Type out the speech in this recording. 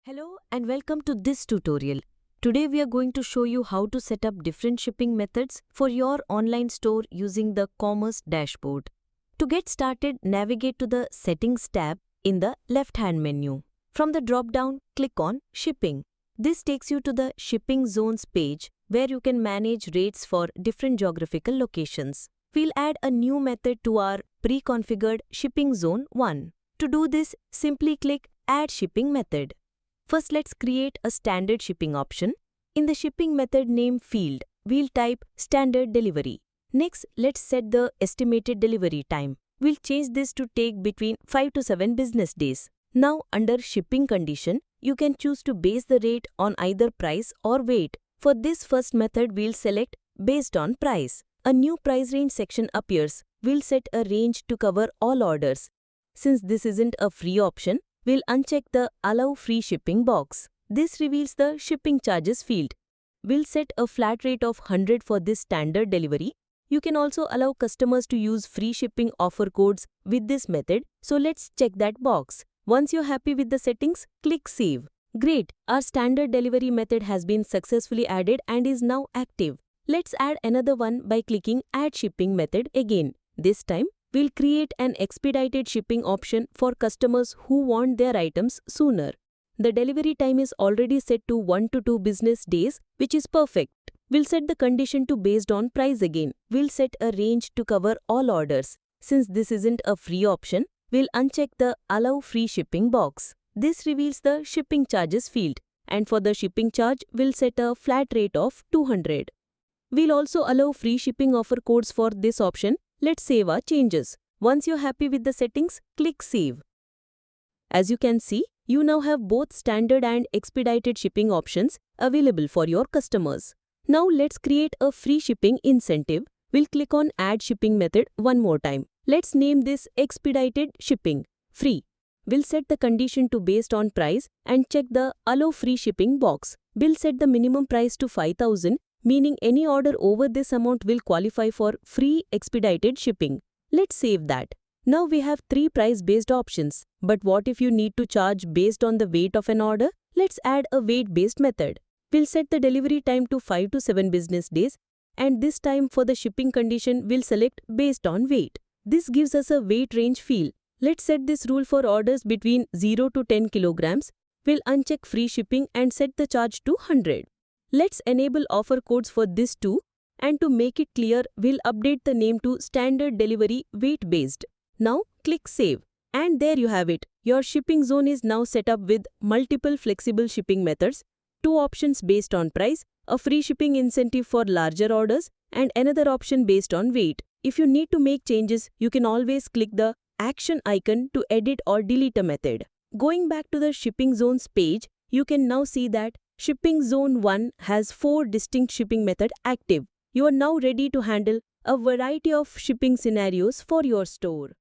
Hello and welcome to this tutorial. Today we are going to show you how to set up different shipping methods for your online store using the Commerce dashboard. To get started, navigate to the Settings tab in the left-hand menu. From the drop-down, click on Shipping. This takes you to the Shipping Zones page where you can manage rates for different geographical locations. We'll add a new method to our pre-configured Shipping Zone 1. To do this, simply click Add Shipping Method. First, let's create a standard shipping option. In the shipping method name field, we'll type standard delivery. Next, let's set the estimated delivery time. We'll change this to take between 5 to 7 business days. Now, under shipping condition, you can choose to base the rate on either price or weight. For this first method, we'll select based on price. A new price range section appears. We'll set a range to cover all orders. Since this isn't a free option, we'll uncheck the Allow Free Shipping box. This reveals the shipping charges field. We'll set a flat rate of 100 for this standard delivery. You can also allow customers to use free shipping offer codes with this method, so let's check that box. Once you're happy with the settings, click Save. Great! Our standard delivery method has been successfully added and is now active. Let's add another one by clicking Add Shipping Method again. This time, we'll create an expedited shipping option for customers who want their items sooner. The delivery time is already set to 1 to 2 business days, which is perfect. We'll set the condition to based on price again. We'll set a range to cover all orders. Since this isn't a free option, we'll uncheck the Allow Free Shipping box. This reveals the shipping charges field. And for the shipping charge, we'll set a flat rate of 200. We'll also allow free shipping offer codes for this option. Let's save our changes. Once you're happy with the settings, click Save. As you can see, you now have both standard and expedited shipping options available for your customers. Now let's create a free shipping incentive. We'll click on Add Shipping Method one more time. Let's name this Expedited Shipping Free. We'll set the condition to based on price and check the Allow Free Shipping box. We'll set the minimum price to 5,000. Meaning any order over this amount will qualify for free expedited shipping. Let's save that. Now we have 3 price-based options. But what if you need to charge based on the weight of an order? Let's add a weight-based method. We'll set the delivery time to 5 to 7 business days, and this time for the shipping condition we'll select based on weight. This gives us a weight range field. Let's set this rule for orders between 0 to 10 kilograms. We'll uncheck free shipping and set the charge to 100. Let's enable offer codes for this too, and to make it clear, we'll update the name to Standard Delivery Weight Based. Now click Save. And there you have it. Your shipping zone is now set up with multiple flexible shipping methods, 2 options based on price, a free shipping incentive for larger orders, and another option based on weight. If you need to make changes, you can always click the action icon to edit or delete a method. Going back to the Shipping Zones page, you can now see that Shipping Zone 1 has 4 distinct shipping methods active. You are now ready to handle a variety of shipping scenarios for your store.